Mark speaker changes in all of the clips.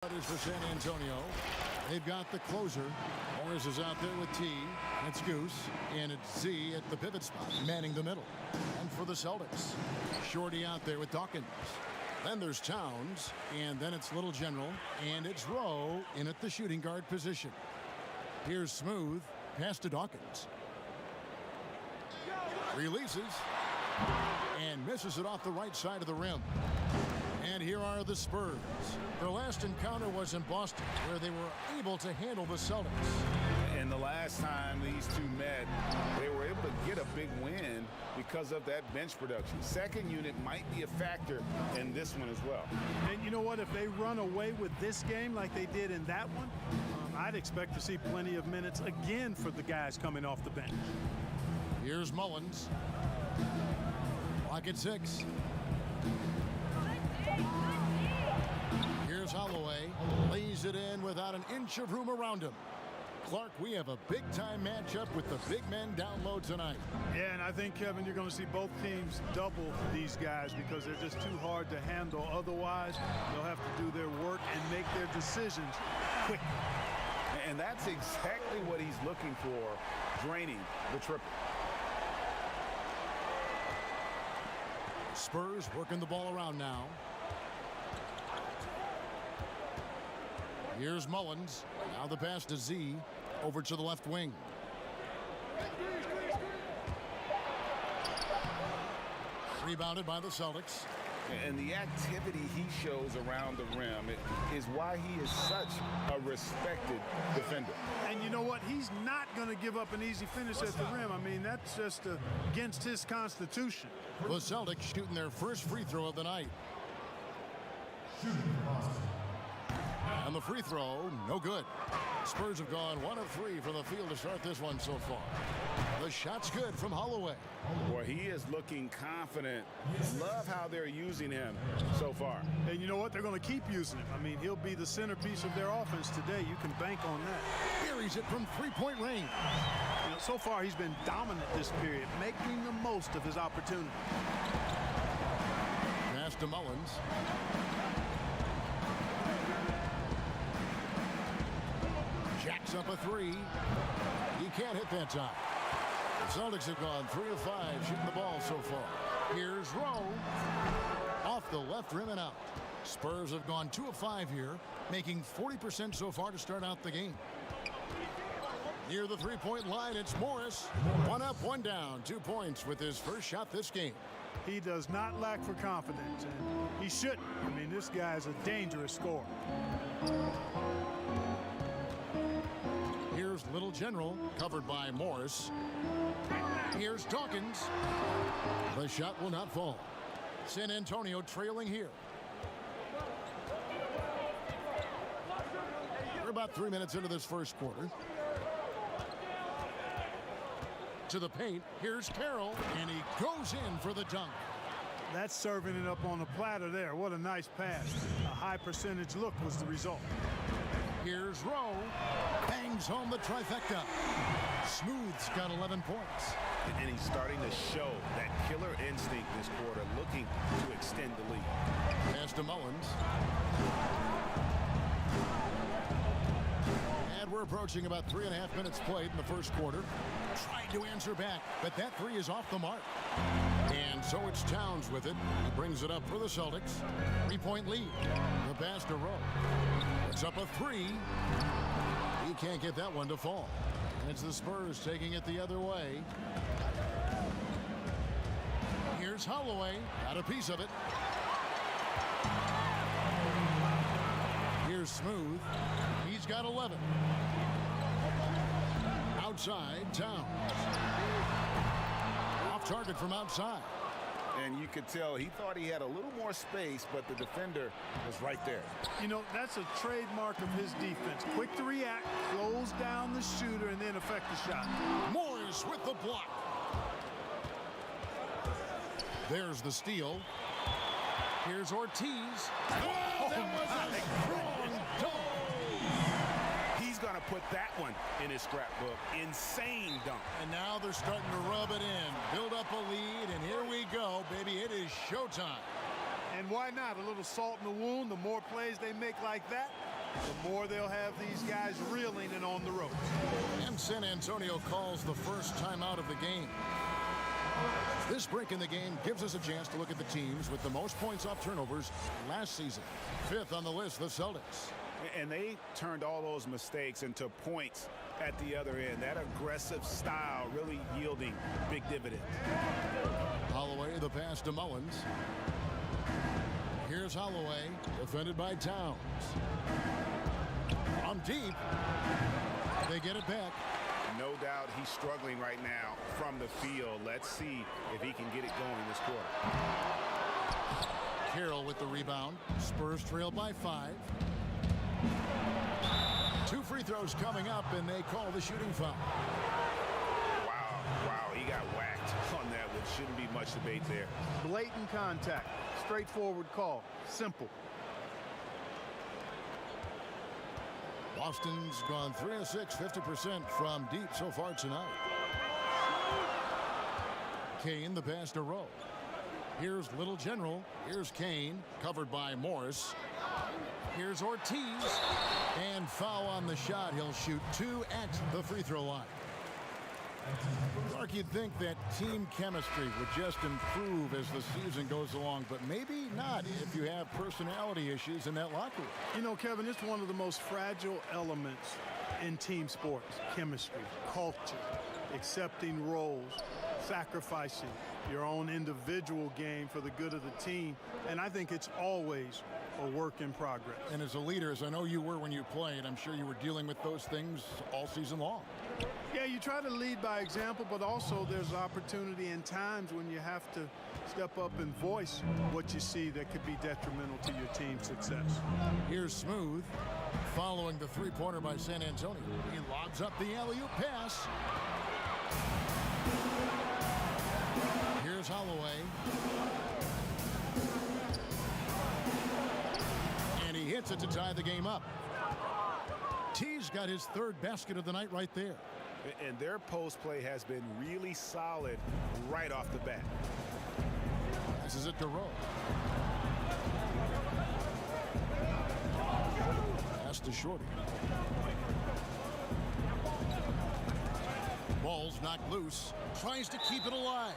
Speaker 1: For San Antonio, they've got the closer. Morris is out there with T. It's Goose, and it's Z at the pivot spot, manning the middle. And for the Celtics, Shorty out there with Dawkins. Then there's Towns, and then it's Little General, and it's Rowe in at the shooting guard position. Here's Smooth, pass to Dawkins. Releases, and misses it off the right side of the rim. And here are the Spurs. Their last encounter was in Boston, where they were able to handle the Celtics.
Speaker 2: And the last time these two met, they were able to get a big win because of that bench production. Second unit might be a factor in this one as well.
Speaker 3: And you know what? If they run away with this game like they did in that one, I'd expect to see plenty of minutes again for the guys coming off the bench.
Speaker 1: Here's Mullins. Clock at 6. Here's Holloway. Lays it in without an inch of room around him. Clark, we have a big-time matchup with the big men down low tonight.
Speaker 3: Yeah, and I think, Kevin, you're going to see both teams double these guys because they're just too hard to handle. Otherwise, they'll have to do their work and make their decisions quick.
Speaker 2: And that's exactly what he's looking for, draining the triple.
Speaker 1: Spurs working the ball around now. Here's Mullins. Now the pass to Z. Over to the left wing. Rebounded by the Celtics.
Speaker 2: And the activity he shows around the rim is why he is such a respected defender.
Speaker 3: And you know what? He's not going to give up an easy finish at the rim. I mean, that's just against his constitution.
Speaker 1: The Celtics shooting their first free throw of the night. And the free throw, no good. Spurs have gone 1 of 3 from the field to start this one so far. The shot's good from Holloway.
Speaker 2: Boy, he is looking confident. Love how they're using him so far.
Speaker 3: And you know what? They're going to keep using him. I mean, he'll be the centerpiece of their offense today. You can bank on that.
Speaker 1: Buries it from three-point range.
Speaker 3: You know, so far, he's been dominant this period, making the most of his opportunity.
Speaker 1: Pass to Mullins. Jacks up a 3. He can't hit that time. The Celtics have gone 3 of 5 shooting the ball so far. Here's Rowe. Off the left rim and out. Spurs have gone 2 of 5 here, making 40% so far to start out the game. Near the three-point line, it's Morris. 1 up, 1 down. 2 points with his first shot this game.
Speaker 3: He does not lack for confidence, and he shouldn't. I mean, this guy is a dangerous scorer.
Speaker 1: Here's Little General, covered by Morris. Here's Dawkins. The shot will not fall. San Antonio trailing here. We're about 3 minutes into this first quarter. To the paint, here's Carroll, and he goes in for the dunk.
Speaker 3: That's serving it up on the platter there. What a nice pass. A high percentage look was the result.
Speaker 1: Here's Rowe. Bangs home the trifecta. Smooth's got 11 points.
Speaker 2: And he's starting to show that killer instinct this quarter, looking to extend the lead.
Speaker 1: Pass to Mullins. And we're approaching about 3.5 minutes played in the first quarter. Tried to answer back, but that 3 is off the mark. And so it's Towns with it. He brings it up for the Celtics. 3-point lead. The pass to Rowe. It's up a 3. He can't get that one to fall. And it's the Spurs taking it the other way. Here's Holloway. Got a piece of it. Here's Smooth. He's got 11. Outside, Towns. Off target from outside.
Speaker 2: And you could tell he thought he had a little more space, but the defender was right there.
Speaker 3: You know, that's a trademark of his defense. Quick to react, close down the shooter, and then affect the shot.
Speaker 1: Morris with the block. There's the steal. Here's Ortiz. Oh, that was a strong dunk.
Speaker 2: He's going to put that one in his scrapbook. Insane dunk.
Speaker 1: And now they're starting to rub it in. Build up a lead, and here we go, baby. It is showtime.
Speaker 3: And why not? A little salt in the wound. The more plays they make like that, the more they'll have these guys reeling and on the ropes.
Speaker 1: And San Antonio calls the first timeout of the game. This break in the game gives us a chance to look at the teams with the most points off turnovers last season. 5th on the list, the Celtics.
Speaker 2: And they turned all those mistakes into points at the other end. That aggressive style really yielding big dividends.
Speaker 1: Holloway, the pass to Mullins. Here's Holloway, defended by Towns. From deep, they get it back.
Speaker 2: No doubt he's struggling right now from the field. Let's see if he can get it going this quarter.
Speaker 1: Carroll with the rebound. Spurs trail by 5. 2 free throws coming up, and they call the shooting foul.
Speaker 2: Wow, he got whacked on that, which shouldn't be much debate there.
Speaker 3: Blatant contact, straightforward call, simple.
Speaker 1: Boston's gone 3 of 6, 50% from deep so far tonight. Kane, the pass to Rowe. Here's Little General. Here's Kane, covered by Morris. Here's Ortiz, and foul on the shot. He'll shoot 2 at the free throw line. Clark, you'd think that team chemistry would just improve as the season goes along, but maybe not if you have personality issues in that locker room.
Speaker 3: You know, Kevin, it's one of the most fragile elements in team sports. Chemistry, culture, accepting roles, sacrificing your own individual game for the good of the team. And I think it's always a work in progress.
Speaker 1: And as a leader, as I know you were when you played, I'm sure you were dealing with those things all season long.
Speaker 3: Yeah, you try to lead by example, but also there's opportunity and times when you have to step up and voice what you see that could be detrimental to your team's success.
Speaker 1: Here's Smooth, following the three-pointer by San Antonio. He lobs up the alley-oop pass. Here's Holloway. And he hits it to tie the game up. T's got his 3rd basket of the night right there.
Speaker 2: And their post play has been really solid right off the bat.
Speaker 1: This is it to Rowe. Pass to Shorty. Ball's knocked loose. Tries to keep it alive.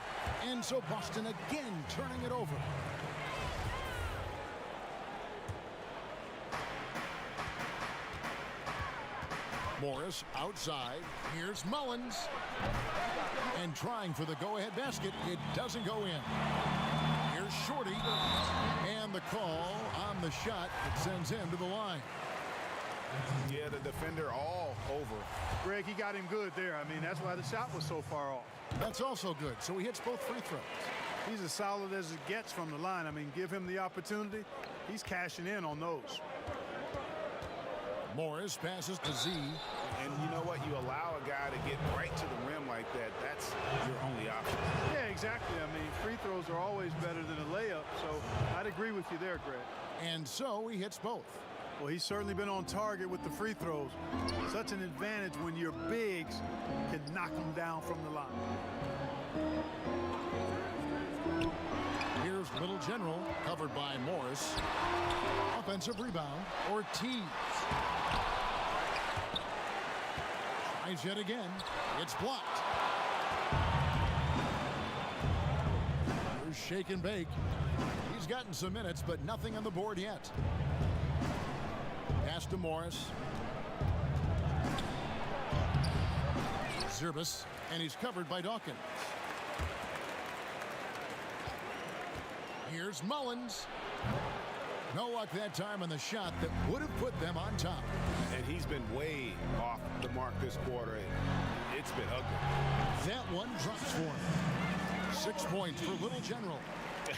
Speaker 1: And so Boston again turning it over. Morris outside. Here's Mullins. And trying for the go-ahead basket. It doesn't go in. Here's Shorty. And the call on the shot that sends him to the line.
Speaker 2: Yeah, the defender all over.
Speaker 3: Greg, he got him good there. I mean, that's why the shot was so far off.
Speaker 1: That's also good. So he hits both free throws.
Speaker 3: He's as solid as it gets from the line. I mean, give him the opportunity. He's cashing in on those.
Speaker 1: Morris passes to Z.
Speaker 2: And you know what? You allow a guy to get right to the rim like that. That's your only option.
Speaker 3: Yeah, exactly. I mean, free throws are always better than a layup. So I'd agree with you there, Greg.
Speaker 1: And so he hits both.
Speaker 3: Well, he's certainly been on target with the free throws. Such an advantage when your bigs can knock them down from the line.
Speaker 1: Here's Little General, covered by Morris. Offensive rebound, Ortiz. Tries yet again. It's blocked. Here's Shake and Bake. He's gotten some minutes, but nothing on the board yet. Pass to Morris. Zerbis, and he's covered by Dawkins. Here's Mullins. No luck that time on the shot that would have put them on top.
Speaker 2: And he's been way off the mark this quarter. It's been ugly.
Speaker 1: That one drops for him. 6 points for Little General.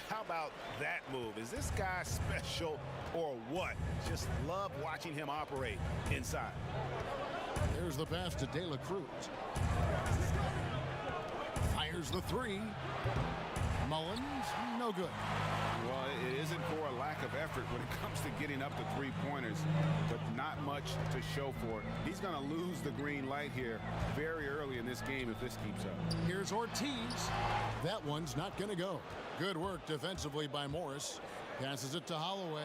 Speaker 2: How about that move? Is this guy special or what? Just love watching him operate inside.
Speaker 1: There's the pass to De La Cruz. Fires the 3. Mullins, no good.
Speaker 2: Well, it isn't for a lack of effort when it comes to getting up to 3-pointers, but not much to show for it. He's going to lose the green light here very early in this game if this keeps up.
Speaker 1: Here's Ortiz. That one's not going to go. Good work defensively by Morris. Passes it to Holloway.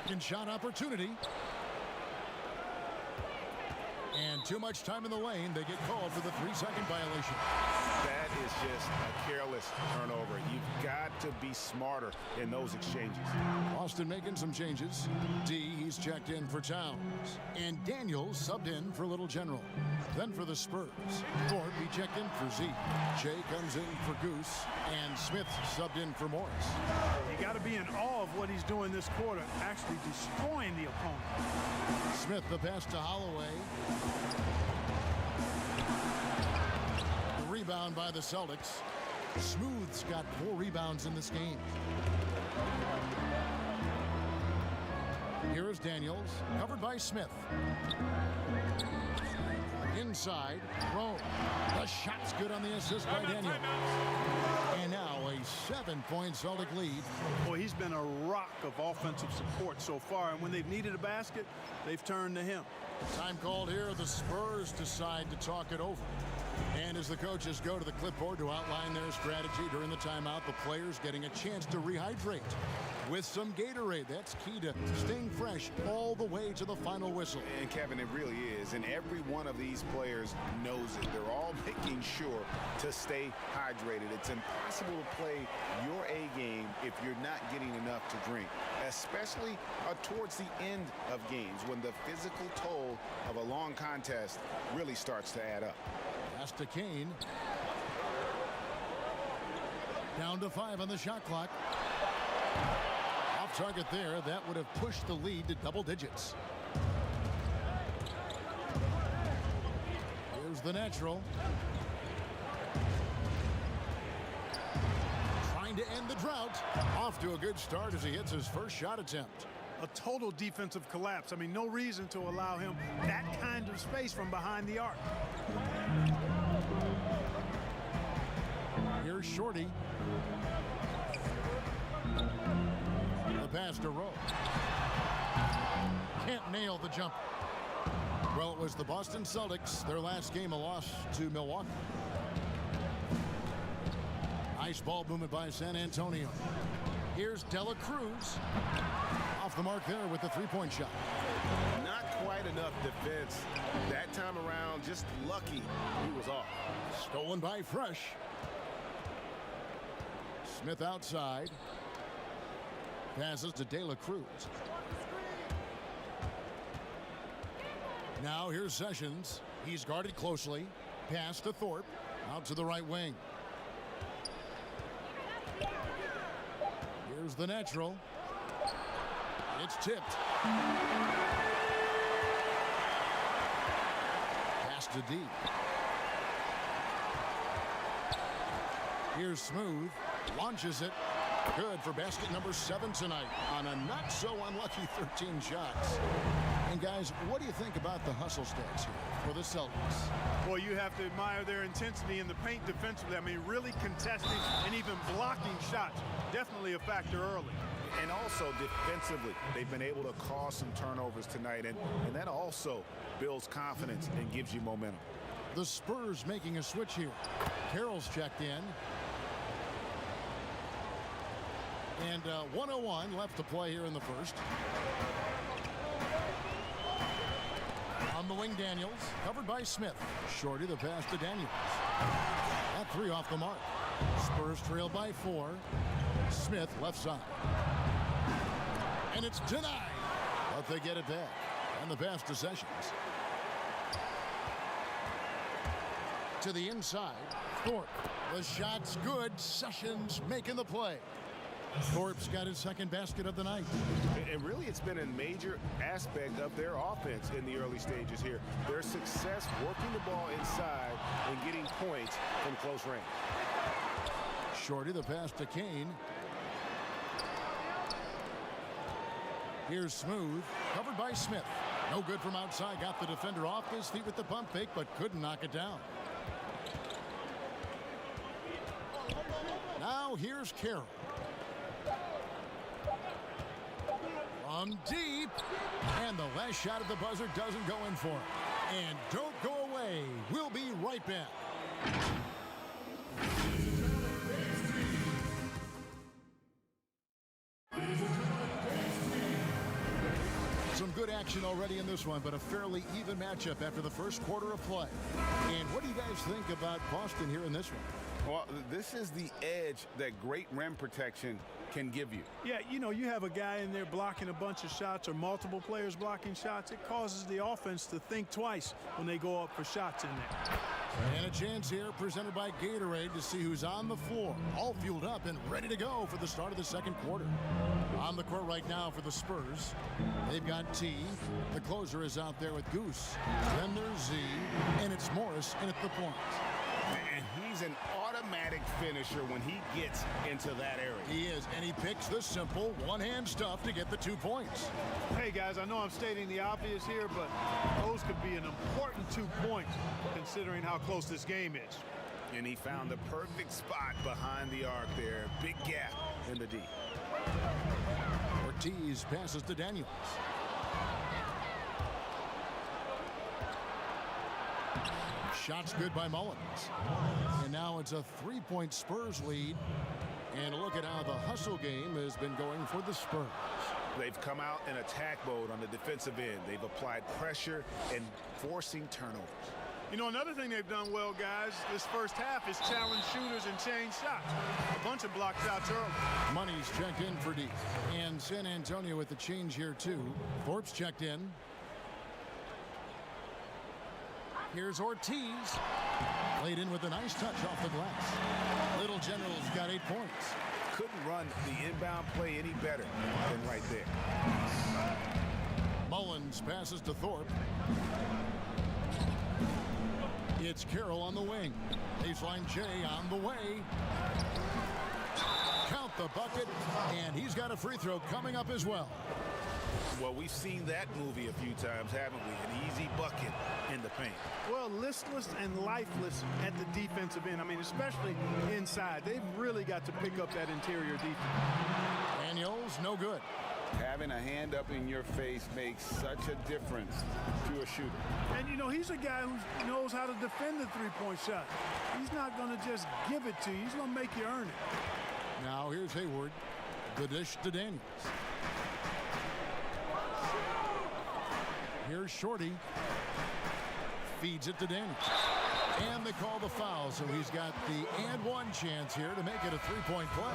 Speaker 1: Second shot opportunity. And too much time in the lane. They get called for the 3-second violation.
Speaker 2: That is just a careless turnover. You've got to be smarter in those exchanges.
Speaker 1: Boston making some changes. D, he's checked in for Towns. And Daniels subbed in for Little General. Then for the Spurs, Thorpe, he checked in for Z. Jay comes in for Goose. And Smith subbed in for Morris.
Speaker 3: You got to be in awe of what he's doing this quarter, actually destroying the opponent.
Speaker 1: Smith, the pass to Holloway. The rebound by the Celtics. Smooth's got 4 rebounds in this game. Here is Daniels, covered by Smith. Inside, Rome. The shot's good on the assist by Daniels. And now a 7-point Celtic lead.
Speaker 3: Boy, he's been a rock of offensive support so far, and when they've needed a basket, they've turned to him.
Speaker 1: Time called here. The Spurs decide to talk it over. And as the coaches go to the clipboard to outline their strategy during the timeout, the players getting a chance to rehydrate with some Gatorade. That's key to staying fresh all the way to the final whistle.
Speaker 2: And Kevin, it really is. And every one of these players knows it. They're all making sure to stay hydrated. It's impossible to play your A game if you're not getting enough to drink, especially towards the end of games when the physical toll of a long contest really starts to add up.
Speaker 1: Pass to Kane. Down to 5 on the shot clock. Off target there. That would have pushed the lead to double digits. Here's the natural. Trying to end the drought. Off to a good start as he hits his first shot attempt.
Speaker 3: A total defensive collapse. I mean, no reason to allow him that kind of space from behind the arc.
Speaker 1: Here's Shorty. The pass to Rowe. Can't nail the jump. Well, it was the Boston Celtics. Their last game, a loss to Milwaukee. Nice ball movement by San Antonio. Here's Dela Cruz. Off the mark there with the 3-point shot.
Speaker 2: Not quite enough defense that time around. Just lucky he was off.
Speaker 1: Stolen by Fresh. Smith outside. Passes to De La Cruz. Now here's Sessions. He's guarded closely. Pass to Thorpe. Out to the right wing. Here's the natural. It's tipped. Pass to D. Here's Smooth. Launches it. Good for basket number 7 tonight on a not so unlucky 13 shots. And guys, what do you think about the hustle stats here for the Celtics?
Speaker 3: Well, you have to admire their intensity in the paint defensively. I mean, really contesting and even blocking shots. Definitely a factor early.
Speaker 2: And also defensively, they've been able to cause some turnovers tonight, and that also builds confidence and gives you momentum.
Speaker 1: The Spurs making a switch here. Carroll's checked in. And 1:01 left to play here in the first. On the wing, Daniels, covered by Smith. Shorty, the pass to Daniels. That 3 off the mark. Spurs trail by 4. Smith left side. And it's denied. But they get it back. And the pass to Sessions. To the inside. Thorpe. The shot's good. Sessions making the play. Thorpe's got his second basket of the night.
Speaker 2: And really, it's been a major aspect of their offense in the early stages here. Their success working the ball inside and getting points from close range.
Speaker 1: Shorty, the pass to Kane. Here's Smooth, covered by Smith. No good from outside. Got the defender off his feet with the pump fake, but couldn't knock it down. Now here's Carroll. From deep. And the last shot at the buzzer doesn't go in for it. And don't go away. We'll be right back. Some good action already in this one, but a fairly even matchup after the first quarter of play. And what do you guys think about Boston here in this one?
Speaker 2: Well, this is the edge that great rim protection can give you.
Speaker 3: Yeah, you know, you have a guy in there blocking a bunch of shots or multiple players blocking shots. It causes the offense to think twice when they go up for shots in there.
Speaker 1: And a chance here presented by Gatorade to see who's on the floor, all fueled up and ready to go for the start of the second quarter. On the court right now for the Spurs, they've got T. The closer is out there with Goose. Then there's Z, and it's Morris in at the point.
Speaker 2: And he's an automatic finisher when he gets into that area.
Speaker 1: He is, and he picks the simple one-hand stuff to get the 2 points.
Speaker 3: Hey, guys, I know I'm stating the obvious here, but those could be an important 2 points considering how close this game is.
Speaker 2: And he found the perfect spot behind the arc there. Big gap in the D.
Speaker 1: Ortiz passes to Daniels. Shots good by Mullins. And now it's a 3-point Spurs lead. And look at how the hustle game has been going for the Spurs.
Speaker 2: They've come out in attack mode on the defensive end. They've applied pressure and forcing turnovers.
Speaker 3: You know, another thing they've done well, guys, this first half is challenge shooters and change shots. A bunch of block shots early.
Speaker 1: Money's checked in for D. And San Antonio with the change here, too. Thorpe's checked in. Here's Ortiz. Laid in with a nice touch off the glass. Little General's got 8 points.
Speaker 2: Couldn't run the inbound play any better than right there.
Speaker 1: Mullins passes to Thorpe. It's Carroll on the wing. Baseline J on the way. Count the bucket, and he's got a free throw coming up as well.
Speaker 2: Well, we've seen that movie a few times, haven't we? An easy bucket in the paint.
Speaker 3: Well, listless and lifeless at the defensive end. I mean, especially inside. They've really got to pick up that interior defense.
Speaker 1: Daniels, no good.
Speaker 2: Having a hand up in your face makes such a difference to a shooter.
Speaker 3: And, you know, he's a guy who knows how to defend the three-point shot. He's not going to just give it to you. He's going to make you earn it.
Speaker 1: Now here's Hayward. The dish to Daniels. Here's Shorty. Feeds it to Daniels. And they call the foul, so he's got the and one chance here to make it a three-point play.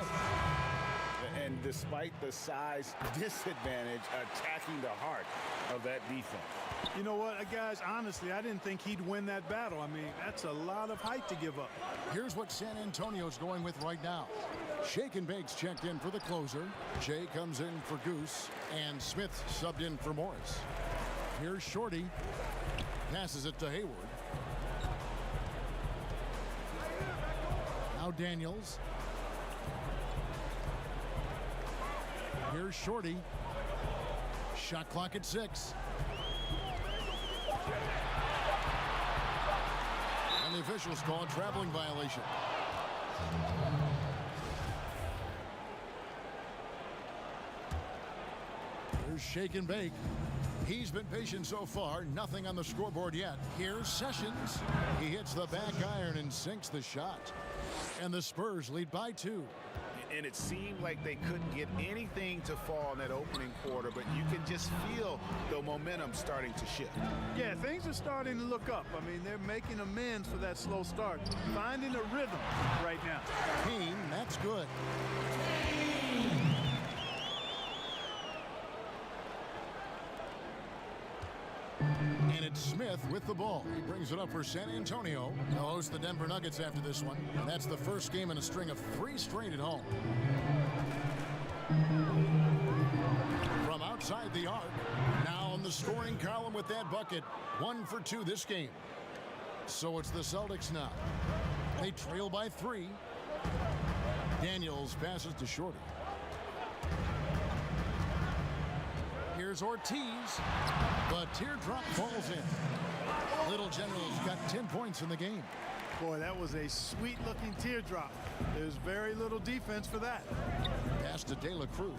Speaker 2: And despite the size disadvantage, attacking the heart of that defense.
Speaker 3: You know what, guys, honestly, I didn't think he'd win that battle. I mean, that's a lot of height to give up.
Speaker 1: Here's what San Antonio's going with right now. Shake and Bake's checked in for the closer. Jay comes in for Goose. And Smith subbed in for Morris. Here's Shorty. Passes it to Hayward. Now Daniels. Here's Shorty. Shot clock at 6. And the officials call a traveling violation. Here's Shake and Bake. He's been patient so far. Nothing on the scoreboard yet. Here's Sessions. He hits the back iron and sinks the shot. And the Spurs lead by 2.
Speaker 2: And it seemed like they couldn't get anything to fall in that opening quarter, but you can just feel the momentum starting to shift.
Speaker 3: Yeah, things are starting to look up. I mean, they're making amends for that slow start, finding a rhythm right now.
Speaker 1: Payne, that's good. And it's Smith with the ball. He brings it up for San Antonio. They'll host the Denver Nuggets after this one. And that's the first game in a string of 3 straight at home. From outside the arc, now in the scoring column with that bucket. 1 for 2 this game. So it's the Celtics now. They trail by 3. Daniels passes to Shorty. Here's Ortiz, but teardrop falls in. Little General's got 10 points in the game.
Speaker 3: Boy, that was a sweet-looking teardrop. There's very little defense for that.
Speaker 1: Pass to De La Cruz.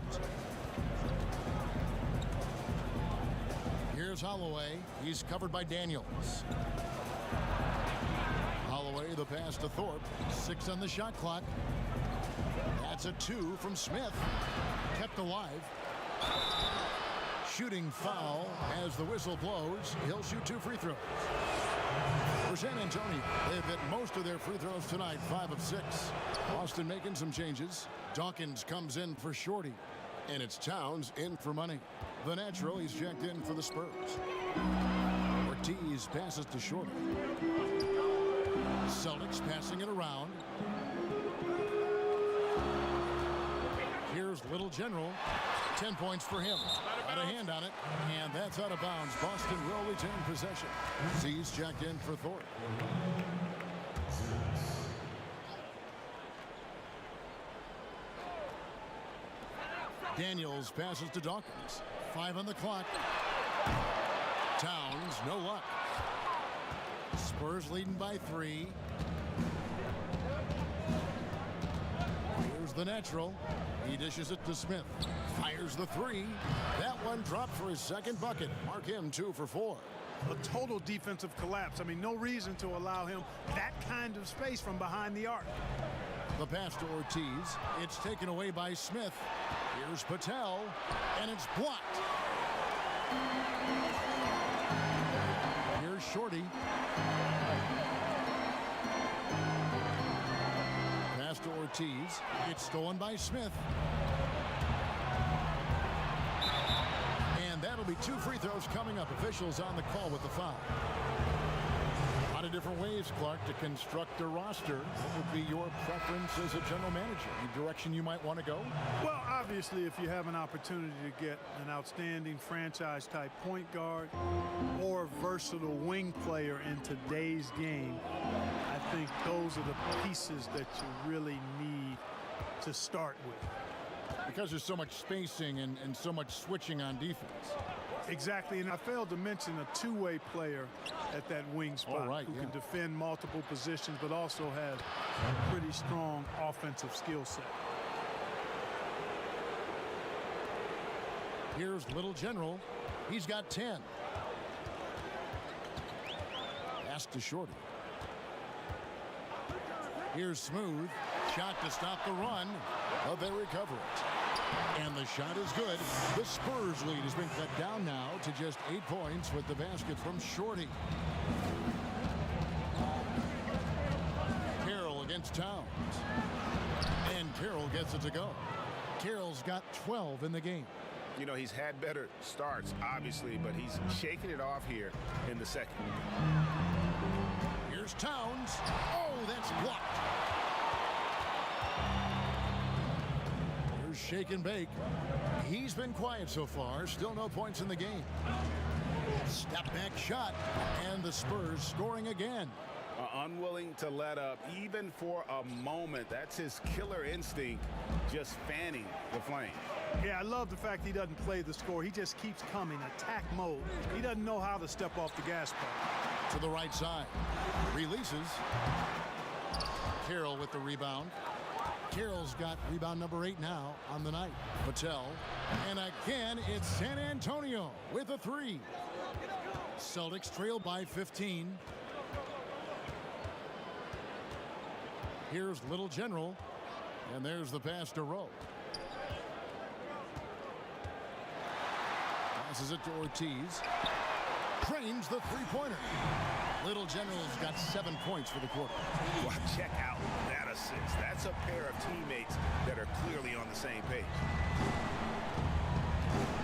Speaker 1: Here's Holloway. He's covered by Daniels. Holloway, the pass to Thorpe. 6 on the shot clock. That's a 2 from Smith. Kept alive. shooting foul as the whistle blows. He'll shoot 2 free throws. For San Antonio, they've hit most of their free throws tonight, 5 of 6. Boston making some changes. Dawkins comes in for Shorty. And it's Towns in for Money. The natural, he's checked in for the Spurs. Ortiz passes to Shorty. Celtics passing it around. Here's Little General. 10 points for him. Got a hand on it, and that's out of bounds. Boston will retain possession. Z's checked in for Thorpe. Daniels passes to Dawkins. 5 on the clock. Towns, no luck. Spurs leading by 3. Here's the natural. He dishes it to Smith. Fires the 3. That one dropped for his second bucket. Mark him 2 for 4.
Speaker 3: A total defensive collapse. I mean, no reason to allow him that kind of space from behind the arc.
Speaker 1: The pass to Ortiz. It's taken away by Smith. Here's Patel, and it's blocked. Here's Shorty. Pass to Ortiz. It's stolen by Smith. And that'll be 2 free throws coming up. Officials on the call with the foul. A lot of different ways, Clark, to construct a roster. What would be your preference as a general manager? The direction you might want to go?
Speaker 3: Well, obviously, if you have an opportunity to get an outstanding franchise-type point guard or versatile wing player in today's game, I think those are the pieces that you really need to start with.
Speaker 1: Because there's so much spacing and so much switching on defense.
Speaker 3: Exactly, and I failed to mention a two-way player at that wing spot who can defend multiple positions but also has a pretty strong offensive skill set.
Speaker 1: Here's Little General. He's got 10. Pass to Shorty. Here's Smooth. Shot to stop the run, but they recover it. And the shot is good. The Spurs lead has been cut down now to just 8 points with the basket from Shorty. Carroll against Towns. And Carroll gets it to go. Carroll's got 12 in the game.
Speaker 2: You know, he's had better starts, obviously, but he's shaking it off here in the second.
Speaker 1: Here's Towns. Oh, that's blocked. Here's Shake and Bake. He's been quiet so far. Still no points in the game. Step back shot, and the Spurs scoring again.
Speaker 2: Unwilling to let up, even for a moment. That's his killer instinct, just fanning the flame.
Speaker 3: Yeah, I love the fact he doesn't play the score. He just keeps coming, attack mode. He doesn't know how to step off the gas pedal.
Speaker 1: To the right side. Releases. Carroll with the rebound. Carroll's got rebound number 8 now on the night. Patel. And again, it's San Antonio with a 3. Celtics trail by 15. Here's Little General. And there's the pass to Rowe. Passes it to Ortiz. Frames the three-pointer. Little General's got 7 points for the quarter.
Speaker 2: Well, check out that assist. That's a pair of teammates that are clearly on the same page.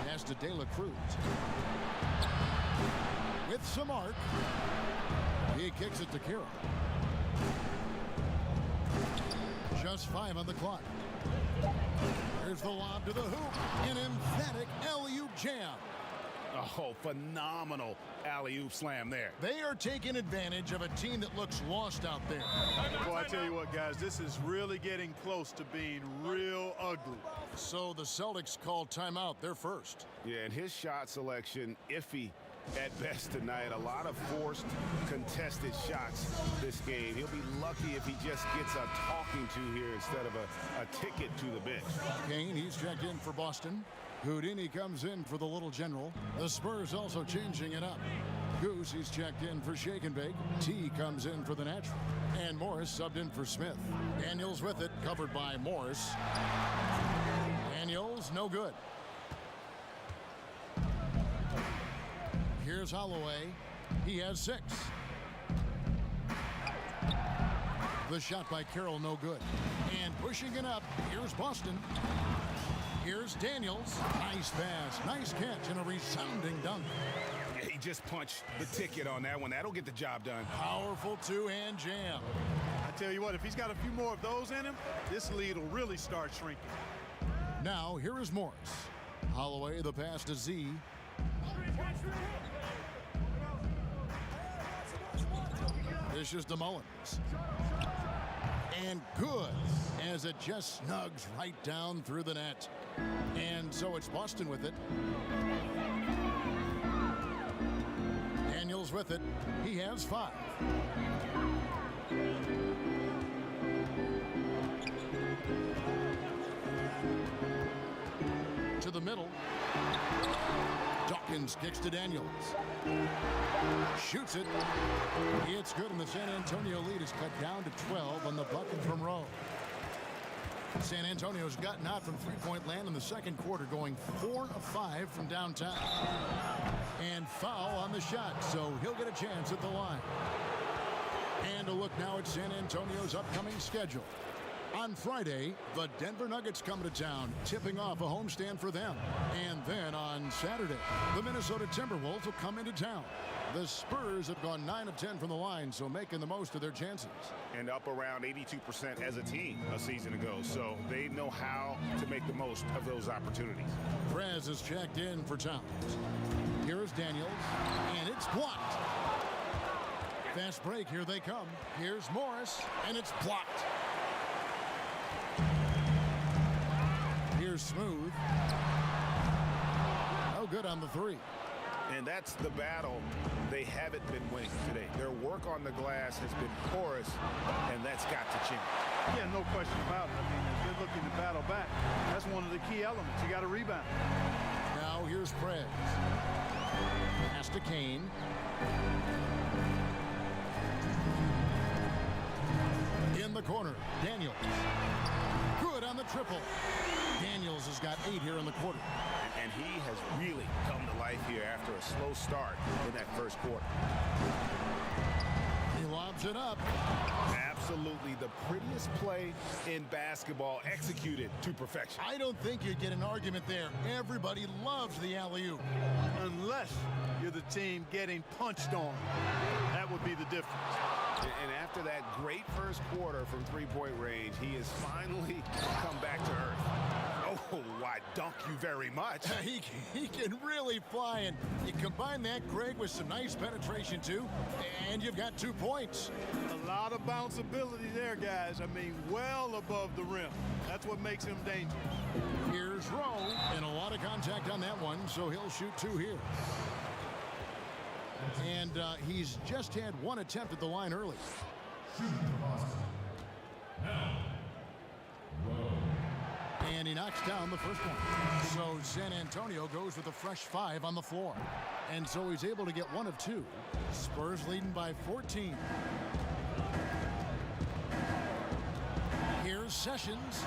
Speaker 1: Pass to De La Cruz. With some arc. He kicks it to Carroll. Just 5 on the clock. There's the lob to the hoop. An emphatic alley-oop jam.
Speaker 2: Oh, phenomenal alley-oop slam there.
Speaker 1: They are taking advantage of a team that looks lost out there.
Speaker 3: Well, I tell you what, guys, this is really getting close to being real ugly.
Speaker 1: So the Celtics call timeout. They're first.
Speaker 2: Yeah, and his shot selection, iffy at best tonight. A lot of forced, contested shots this game. He'll be lucky if he just gets a talking to here instead of a ticket to the bench.
Speaker 1: Kane, he's checked in for Boston. Houdini comes in for the Little General. The Spurs also changing it up. Goose, he's checked in for Shake and Bake. T comes in for the Natural. And Morris subbed in for Smith. Daniels with it, covered by Morris. Daniels, no good. Here's Holloway. He has 6. The shot by Carroll, no good. And pushing it up, here's Boston. Here's Daniels. Nice pass, nice catch, and a resounding dunk.
Speaker 2: Yeah, he just punched the ticket on that one. That'll get the job done.
Speaker 1: Powerful two-hand jam.
Speaker 3: I tell you what, if he's got a few more of those in him, this lead will really start shrinking.
Speaker 1: Now, here is Morris. Holloway, the pass to Z. This is to Mullins. And good, as it just snugs right down through the net. And so it's Boston with it. Daniels with it. He has 5. To the middle. Dawkins kicks to Daniels. Shoots it. It's good, and the San Antonio lead is cut down to 12 on the bucket from Rowe. San Antonio's gotten out from three-point land in the second quarter, going 4 of 5 from downtown. And foul on the shot, so he'll get a chance at the line. And a look now at San Antonio's upcoming schedule. On Friday, the Denver Nuggets come to town, tipping off a homestand for them. And then on Saturday, the Minnesota Timberwolves will come into town. The Spurs have gone 9 of 10 from the line, so making the most of their chances.
Speaker 2: And up around 82% as a team a season ago, so they know how to make the most of those opportunities.
Speaker 1: Prez is checked in for Towns. Here's Daniels, and it's blocked. Fast break, here they come. Here's Morris, and it's blocked. Here's Smooth. No good on the 3.
Speaker 2: And that's the battle they haven't been winning today. Their work on the glass has been porous, and that's got to change.
Speaker 3: Yeah, no question about it. I mean, if they're looking to battle back, that's one of the key elements. You got to rebound.
Speaker 1: Now here's Prez. Pass to Kane. In the corner, Daniels. Good on the triple. Daniels has got 8 here in the quarter.
Speaker 2: And he has really come to life here after a slow start in that first quarter.
Speaker 1: He lobs it up.
Speaker 2: Absolutely the prettiest play in basketball, executed to perfection.
Speaker 1: I don't think you'd get an argument there. Everybody loves the alley-oop.
Speaker 3: Unless you're the team getting punched on. That would be the difference.
Speaker 2: And after that great first quarter from three-point range, he has finally come back to earth. Oh, I dunk you very much.
Speaker 1: He can really fly, and you combine that, Greg, with some nice penetration, too, and you've got 2 points.
Speaker 3: A lot of bounceability there, guys. I mean, well above the rim. That's what makes him dangerous.
Speaker 1: Here's Rowe, and a lot of contact on that one, so he'll shoot 2 here. And he's just had 1 attempt at the line early. And he knocks down the first one. So San Antonio goes with a fresh 5 on the floor. And so he's able to get 1 of 2. Spurs leading by 14. Here's Sessions.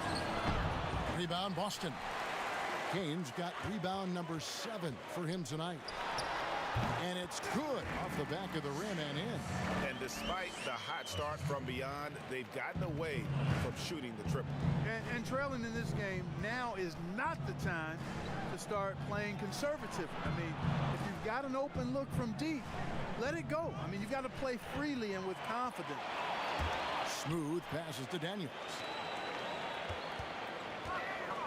Speaker 1: Rebound Boston. Kane's got rebound number 7 for him tonight. And it's good off the back of the rim and in.
Speaker 2: And despite the hot start from beyond, they've gotten away from shooting the triple.
Speaker 3: And trailing in this game now is not the time to start playing conservative. I mean, if you've got an open look from deep, let it go. I mean, you've got to play freely and with confidence.
Speaker 1: Smooth passes to Daniels.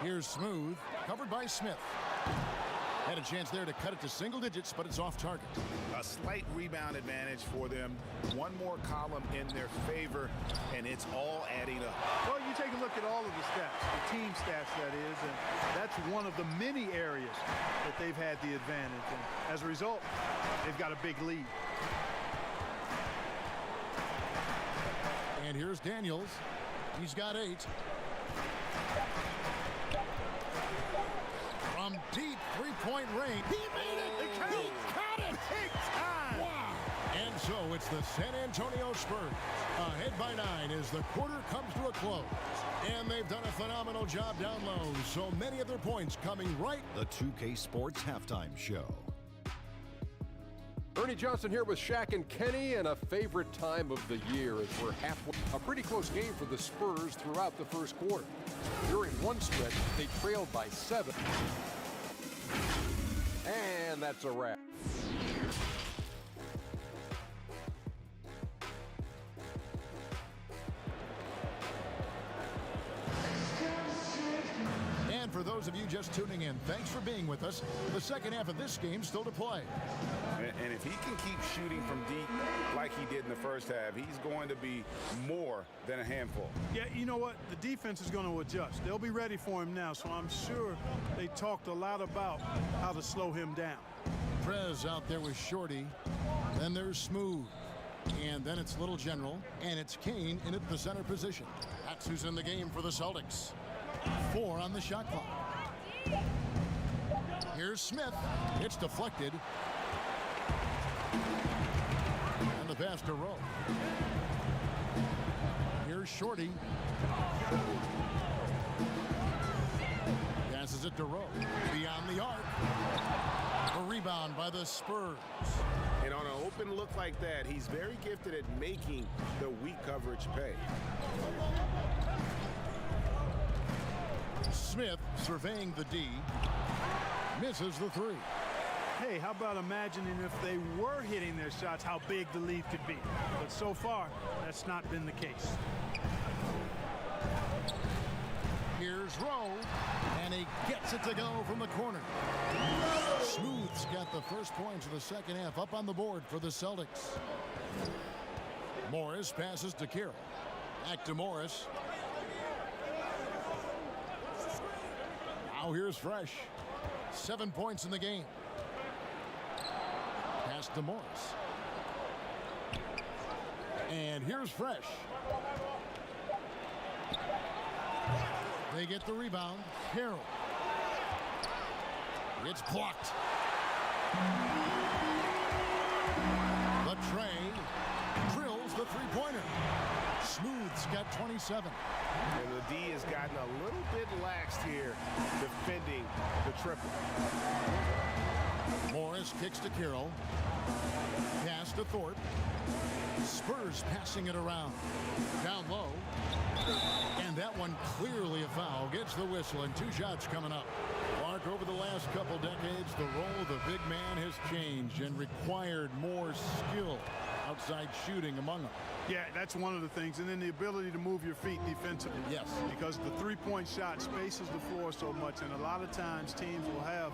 Speaker 1: Here's Smooth, covered by Smith. Had a chance there to cut it to single digits, but it's off target.
Speaker 2: A slight rebound advantage for them. One more column in their favor, and it's all adding up.
Speaker 3: Well, you take a look at all of the stats, the team stats, that is, and that's one of the many areas that they've had the advantage. And as a result, they've got a big lead.
Speaker 1: And here's Daniels. He's got 8. From deep three-point range. He made it! He caught it! Big time! Wow! And so it's the San Antonio Spurs ahead by 9 as the quarter comes to a close. And they've done a phenomenal job down low. So many of their points coming right.
Speaker 4: The 2K Sports Halftime Show. Ernie Johnson here with Shaq and Kenny, and a favorite time of the year as we're halfway. A pretty close game for the Spurs throughout the first quarter. During one stretch, they trailed by 7. And that's a wrap.
Speaker 1: And for those of you just tuning in, thanks for being with us. The second half of this game still to play.
Speaker 2: And if he can keep shooting from deep like he did in the first half, he's going to be more than a handful.
Speaker 3: Yeah, you know what? The defense is going to adjust. They'll be ready for him now, so I'm sure they talked a lot about how to slow him down.
Speaker 1: Prez out there with Shorty. Then there's Smooth. And then it's Little General. And it's Kane in at the center position. That's who's in the game for the Celtics. 4 on the shot clock. Here's Smith. It's deflected. And the pass to Rowe. Here's Shorty. Passes it to Rowe. Beyond the arc. A rebound by the Spurs.
Speaker 2: And on an open look like that, he's very gifted at making the weak coverage pay.
Speaker 1: Smith surveying the D. Misses the 3.
Speaker 3: Hey, how about imagining if they were hitting their shots, how big the lead could be? But so far, that's not been the case.
Speaker 1: Here's Rowe, and he gets it to go from the corner. Smooth's got the first points of the second half up on the board for the Celtics. Morris passes to Carroll. Back to Morris. Now here's Fresh. 7 points in the game. Pass to Morris. And here's Fresh. They get the rebound. Carroll. It's blocked. The Trey drills the three-pointer. Smooth's got 27.
Speaker 2: And the D has gotten a little bit laxed here defending the triple.
Speaker 1: Morris kicks to Carroll. Pass to Thorpe. Spurs passing it around. Down low. And that one clearly a foul. Gets the whistle, and 2 shots coming up. Mark, over the last couple decades, the role of the big man has changed and required more skill outside shooting among them.
Speaker 3: Yeah, that's one of the things. And then the ability to move your feet defensively.
Speaker 1: Yes.
Speaker 3: Because the three-point shot spaces the floor so much. And a lot of times teams will have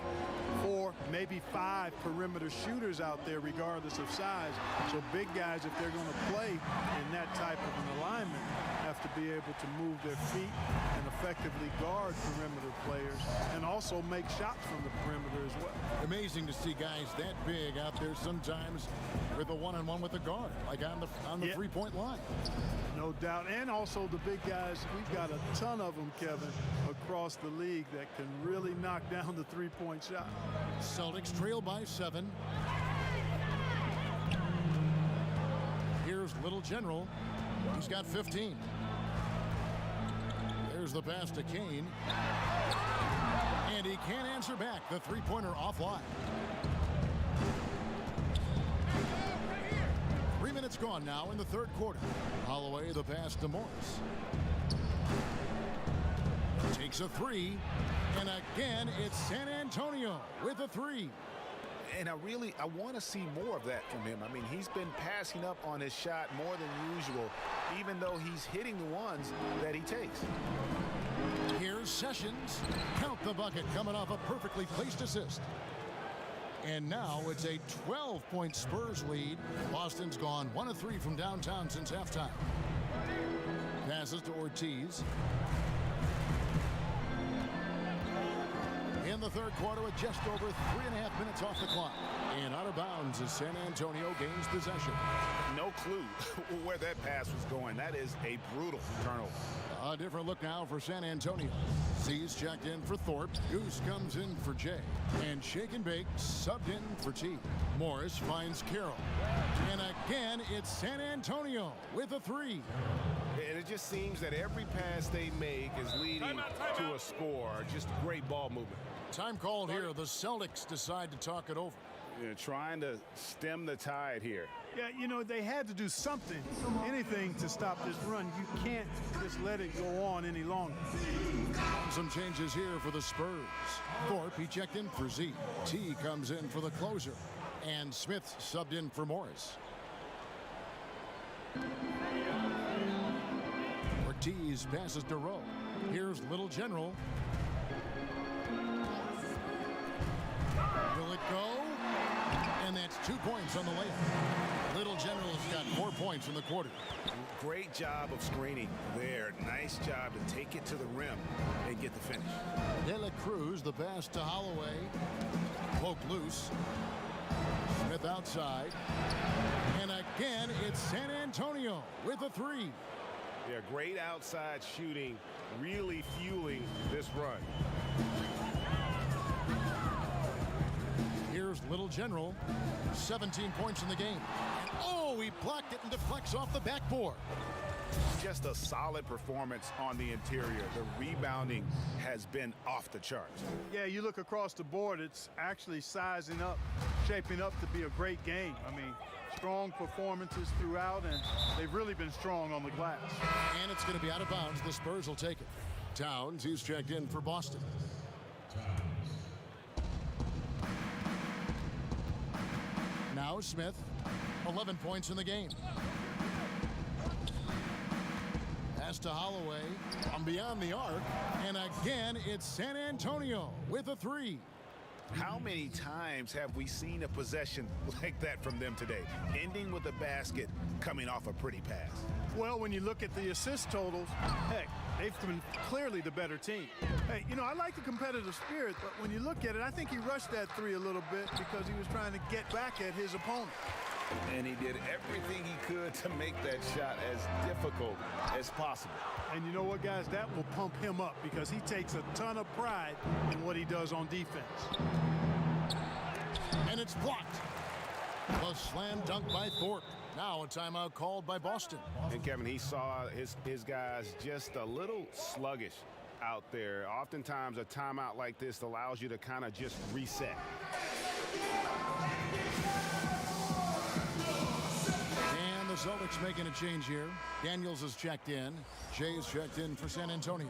Speaker 3: 4, maybe 5 perimeter shooters out there regardless of size. So big guys, if they're going to play in that type of an alignment, have to be able to move their feet and effectively guard perimeter players and also make shots from the perimeter as well.
Speaker 1: Amazing to see guys that big out there sometimes with a one-on-one with the guard, like on the three-point line.
Speaker 3: No doubt. And also the big guys, we've got a ton of them, Kevin, across the league that can really knock down the three-point shot.
Speaker 1: Celtics trail by 7. Here's Little General. He's got 15. There's the pass to Kane. And he can't answer back. The three-pointer offline. 3 minutes gone now in the third quarter. Holloway, the pass to Morris. Takes a 3. And again, it's San Antonio with a 3.
Speaker 2: And I want to see more of that from him. I mean, he's been passing up on his shot more than usual, even though he's hitting the ones that he takes.
Speaker 1: Here's Sessions. Count the bucket coming off a perfectly placed assist. And now it's a 12-point Spurs lead. Boston's gone 1 of 3 from downtown since halftime. Passes to Ortiz. In the third quarter with just over 3.5 minutes off the clock. And out of bounds as San Antonio gains possession.
Speaker 2: No clue where that pass was going. That is a brutal turnover.
Speaker 1: A different look now for San Antonio. C's checked in for Thorpe. Goose comes in for Jay. And Shake and Bake subbed in for T. Morris finds Carroll. And again, it's San Antonio with a 3.
Speaker 2: And it just seems that every pass they make is leading to a score. Just great ball movement.
Speaker 1: Time called here. The Celtics decide to talk it over.
Speaker 2: trying to stem the tide here.
Speaker 3: Yeah, you know, they had to do something, anything to stop this run. You can't just let it go on any longer.
Speaker 1: Some changes here for the Spurs. Thorpe, he checked in for Z. T comes in for the closer. And Smith subbed in for Morris. Ortiz passes to Rowe. Here's Little General. Will it go? And that's 2 points on the layup. Little General's got 4 points in the quarter.
Speaker 2: Great job of screening there. Nice job to take it to the rim and get the finish.
Speaker 1: De La Cruz, the pass to Holloway. Poke loose. Smith outside. And again, it's San Antonio with a three.
Speaker 2: Yeah, great outside shooting, really fueling this run.
Speaker 1: Here's Little General, 17 points in the game. And oh, he blocked it and deflects off the backboard.
Speaker 2: Just a solid performance on the interior. The rebounding has been off the charts.
Speaker 3: Yeah, you look across the board, it's actually sizing up, shaping up to be a great game. I mean, strong performances throughout, and they've really been strong on the glass.
Speaker 1: And it's going to be out of bounds. The Spurs will take it. Towns, he's checked in for Boston. Now Smith, 11 points in the game. Pass to Holloway from beyond the arc. And again, it's San Antonio with a three.
Speaker 2: How many times have we seen a possession like that from them today, ending with a basket coming off a pretty pass?
Speaker 3: Well, when you look at the assist totals, heck, they've been clearly the better team. Hey, you know, I like the competitive spirit, but when you look at it, I think he rushed that three a little bit because he was trying to get back at his opponent.
Speaker 2: And he did everything he could to make that shot as difficult as possible.
Speaker 3: And you know what, guys? That will pump him up because he takes a ton of pride in what he does on defense.
Speaker 1: And it's blocked. A slam dunk by Thorpe. Now a timeout called by Boston.
Speaker 2: And Kevin, he saw his guys just a little sluggish out there. Oftentimes a timeout like this allows you to kind of just reset.
Speaker 1: And the Celtics making a change here. Daniels is checked in. Jay's checked in for San Antonio.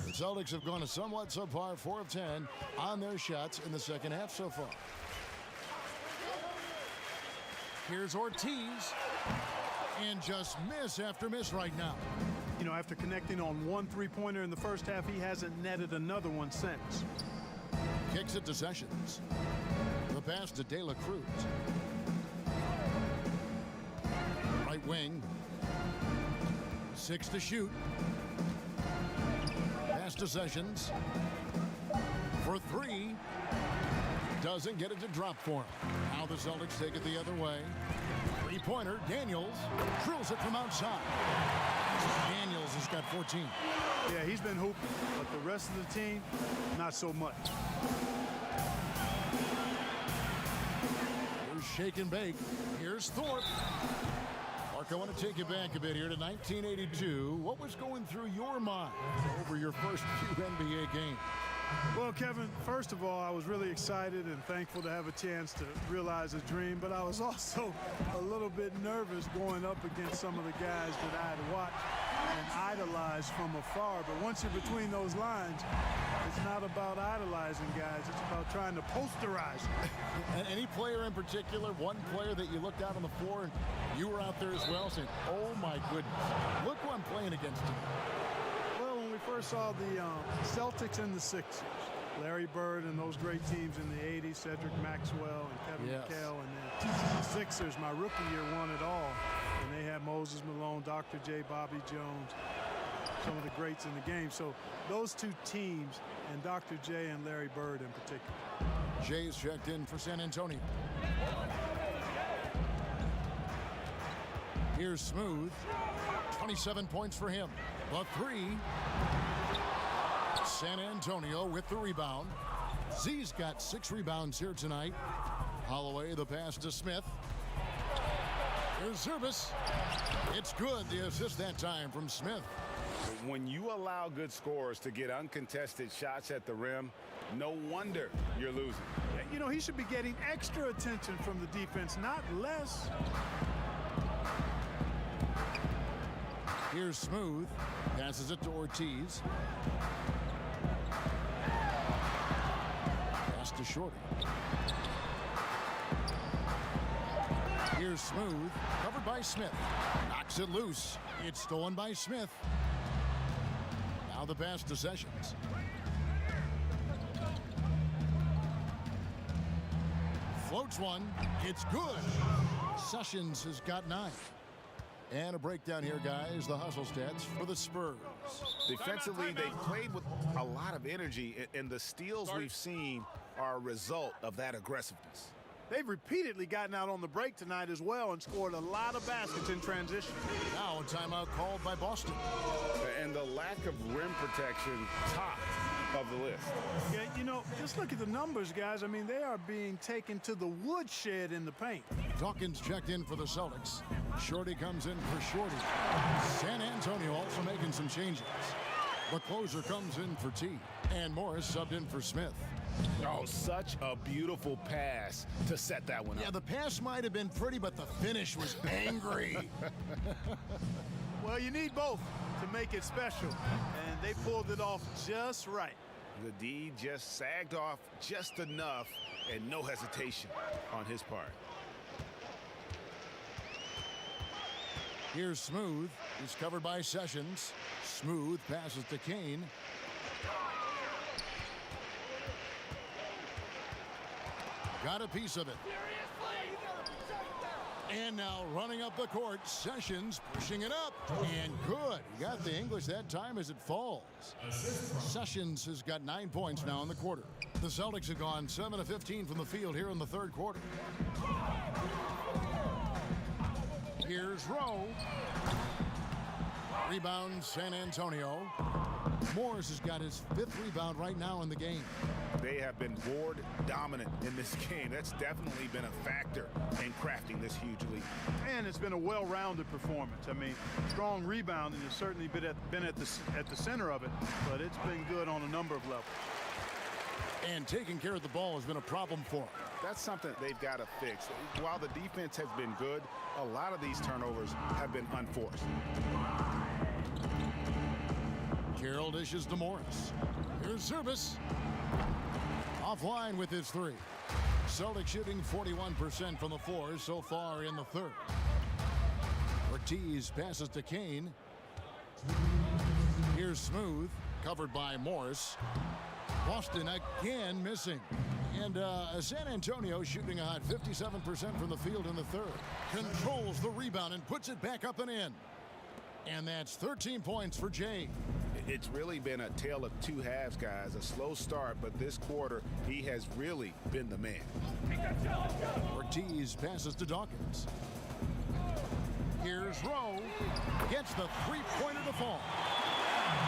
Speaker 1: The Celtics have gone a somewhat subpar 4 of 10 on their shots in the second half so far. Here's Ortiz. And just miss after miss right now.
Speaker 3: You know, after connecting on one three-pointer in the first half, he hasn't netted another one since.
Speaker 1: Kicks it to Sessions. The pass to De La Cruz. Right wing. 6 to shoot. Pass to Sessions. For 3. Doesn't get it to drop for him. Now the Celtics take it the other way. Three-pointer, Daniels drills it from outside. Daniels has got 14.
Speaker 3: Yeah, he's been hooping, but the rest of the team, not so much.
Speaker 1: Here's Shake and Bake. Here's Thorpe. Mark, I want to take you back a bit here to 1982. What was going through your mind over your first few NBA games?
Speaker 3: Well, Kevin, first of all, I was really excited and thankful to have a chance to realize a dream, but I was also a little bit nervous going up against some of the guys that I had watched and idolized from afar. But once you're between those lines, it's not about idolizing guys. It's about trying to posterize them.
Speaker 1: And any player in particular, one player that you looked out on the floor and you were out there as well saying, oh my goodness, look who I'm playing against today.
Speaker 3: First saw the Celtics and the Sixers. Larry Bird and those great teams in the 80s, Cedric Maxwell and Kevin McHale. And then the Sixers, my rookie year, won it all. And they had Moses Malone, Dr. J, Bobby Jones, some of the greats in the game. So those two teams, and Dr. J and Larry Bird in particular.
Speaker 1: Jay's checked in for San Antonio. Here's Smooth. 27 points for him. The three. San Antonio with the rebound. Z's got 6 rebounds here tonight. Holloway, the pass to Smith. Here's Zurbis. It's good. The assist that time from Smith.
Speaker 2: When you allow good scorers to get uncontested shots at the rim, no wonder you're losing.
Speaker 3: you know, he should be getting extra attention from the defense, not less.
Speaker 1: Here's Smooth. Passes it to Ortiz. Pass to Shorty. Here's Smooth. Covered by Smith. Knocks it loose. It's stolen by Smith. Now the pass to Sessions. Floats one. It's good. Sessions has got 9. And a breakdown here, guys. The hustle stats for the Spurs.
Speaker 2: Defensively, they played with a lot of energy, and the steals we've seen are a result of that aggressiveness.
Speaker 3: They've repeatedly gotten out on the break tonight as well and scored a lot of baskets in transition.
Speaker 1: Now a timeout called by Boston.
Speaker 2: And the lack of rim protection, top of the list.
Speaker 3: Yeah, you know, just look at the numbers, guys. I mean, they are being taken to the woodshed in the paint.
Speaker 1: Dawkins checked in for the Celtics. Shorty comes in for Shorty. San Antonio also making some changes. The closer comes in for T. And Morris subbed in for Smith.
Speaker 2: Oh, such a beautiful pass to set that one up.
Speaker 1: Yeah, the pass might have been pretty, but the finish was angry.
Speaker 3: Well, you need both to make it special, and they pulled it off just right.
Speaker 2: The D just sagged off just enough, and no hesitation on his part.
Speaker 1: Here's Smooth. He's covered by Sessions. Smooth passes to Kane. Got a piece of it. And now running up the court, Sessions pushing it up. And good. He got the English that time as it falls. Sessions has got 9 points now in the quarter. The Celtics have gone 7 of 15 from the field here in the third quarter. Here's Rowe. Rebound San Antonio. Morris has got his 5th rebound right now in the game.
Speaker 2: They have been board dominant in this game. That's definitely been a factor in crafting this huge lead.
Speaker 3: And it's been a well-rounded performance. I mean, strong rebounding has certainly been at the center of it, but it's been good on a number of levels.
Speaker 1: And taking care of the ball has been a problem for him.
Speaker 2: That's something they've got to fix. While the defense has been good, a lot of these turnovers have been unforced.
Speaker 1: Carroll dishes to Morris. Here's Zurbis. Offline with his 3. Celtics shooting 41% from the floor so far in the third. Ortiz passes to Kane. Here's Smooth, covered by Morris. Boston again missing. And San Antonio shooting a hot 57% from the field in the third. Controls the rebound and puts it back up and in. And that's 13 points for Jay.
Speaker 2: It's really been a tale of two halves, guys. A slow start, but this quarter, he has really been the man.
Speaker 1: Ortiz passes to Dawkins. Here's Rowe. Gets the three-pointer to fall.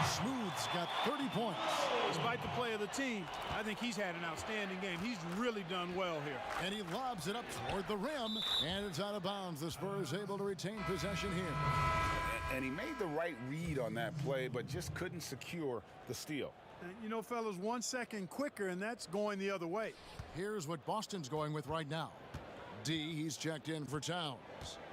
Speaker 1: Smooth's got 30 points.
Speaker 3: Despite the play of the team, I think he's had an outstanding game. He's really done well here.
Speaker 1: And he lobs it up toward the rim, and it's out of bounds. The Spurs able to retain possession here.
Speaker 2: And he made the right read on that play, but just couldn't secure the steal.
Speaker 3: And you know, fellas, 1 second quicker, and that's going the other way.
Speaker 1: Here's what Boston's going with right now. D, he's checked in for Towns.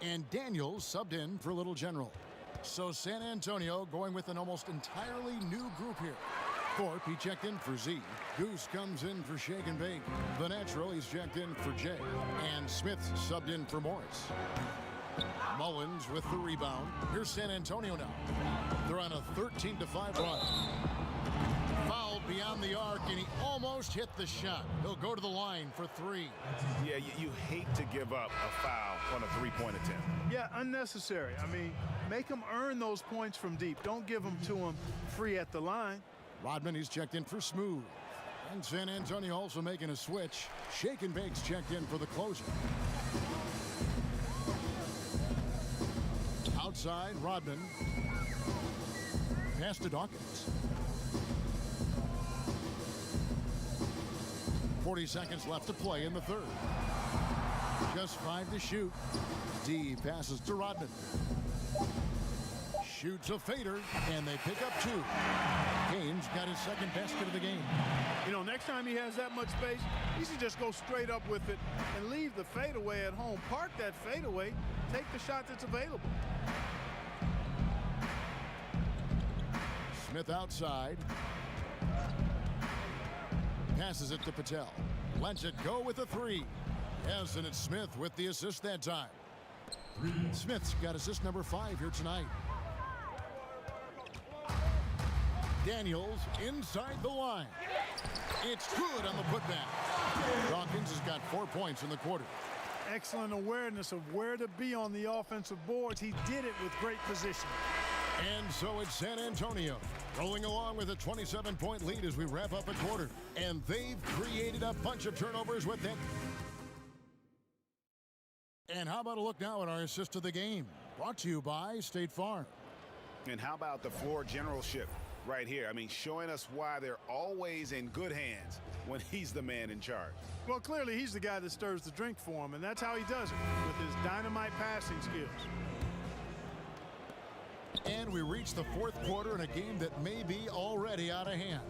Speaker 1: And Daniels subbed in for Little General. So San Antonio going with an almost entirely new group here. Thorpe, he checked in for Z. Goose comes in for Shake and Bake. The Natural, he's checked in for Jay. And Smith subbed in for Morris. Mullins with the rebound. Here's San Antonio now. They're on a 13-5 run. Fouled beyond the arc, and he almost hit the shot. He'll go to the line for 3.
Speaker 2: Yeah, you hate to give up a foul on a three-point attempt.
Speaker 3: Yeah, unnecessary. I mean, make them earn those points from deep. Don't give them to them free at the line.
Speaker 1: Rodman, he's checked in for Smooth. And San Antonio also making a switch. Shake and Bake's checked in for the closer. Outside, Rodman. Pass to Dawkins. 40 seconds left to play in the third. Just 5 to shoot. D passes to Rodman. shoots a fader, and they pick up 2. Gaines got his second basket of the game.
Speaker 3: You know, next time he has that much space, he should just go straight up with it and leave the fadeaway at home. Park that fadeaway, take the shot that's available.
Speaker 1: Smith outside. Passes it to Patel. Lets it go with a 3. Yes, and it's Smith with the assist that time. Smith's got assist number 5 here tonight. Daniels inside the line. It's good on the putback. Dawkins has got 4 points in the quarter.
Speaker 3: Excellent awareness of where to be on the offensive boards. He did it with great position.
Speaker 1: And so it's San Antonio rolling along with a 27-point lead as we wrap up a quarter. And they've created a bunch of turnovers with it. And how about a look now at our assist of the game? Brought to you by State Farm.
Speaker 2: And how about the floor generalship right here? I mean, showing us why they're always in good hands when he's the man in charge.
Speaker 3: Well, clearly he's the guy that stirs the drink for him, and that's how he does it, with his dynamite passing skills.
Speaker 1: And we reach the 4th quarter in a game that may be already out of hand.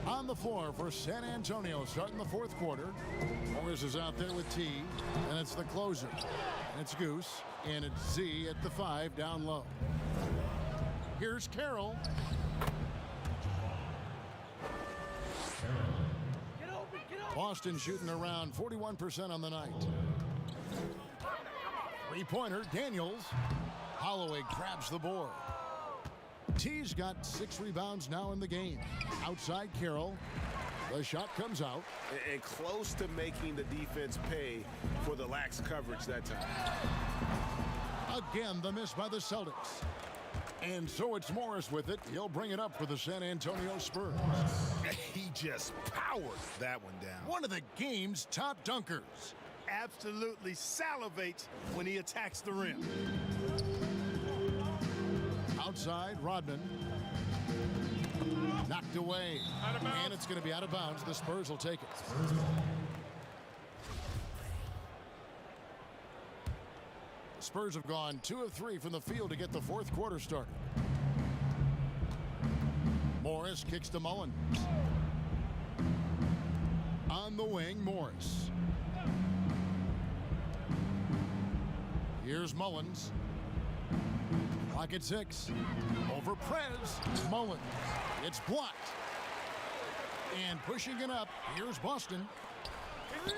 Speaker 1: On the floor for San Antonio starting the 4th quarter. Morris is out there with T, and it's the closer. And it's Goose, and it's Z at the 5 down low. Here's Carroll. Boston shooting around 41% on the night. 3-pointer, Daniels. Holloway grabs the board. T's got 6 rebounds now in the game. Outside Carroll. The shot comes out.
Speaker 2: And close to making the defense pay for the lax coverage that time.
Speaker 1: Again, the miss by the Celtics. And so it's Morris with it. He'll bring it up for the San Antonio Spurs.
Speaker 2: He just powered that one down.
Speaker 1: One of the game's top dunkers.
Speaker 3: Absolutely salivates when he attacks the rim.
Speaker 1: Outside, Rodman. Knocked away. And it's going to be out of bounds. The Spurs will take it. The Spurs have gone 2 of 3 from the field to get the 4th quarter started. Morris kicks to Mullins. On the wing, Morris. Here's Mullins. Clock at 6. Over Prez. Mullins. It's blocked. And pushing it up, here's Boston.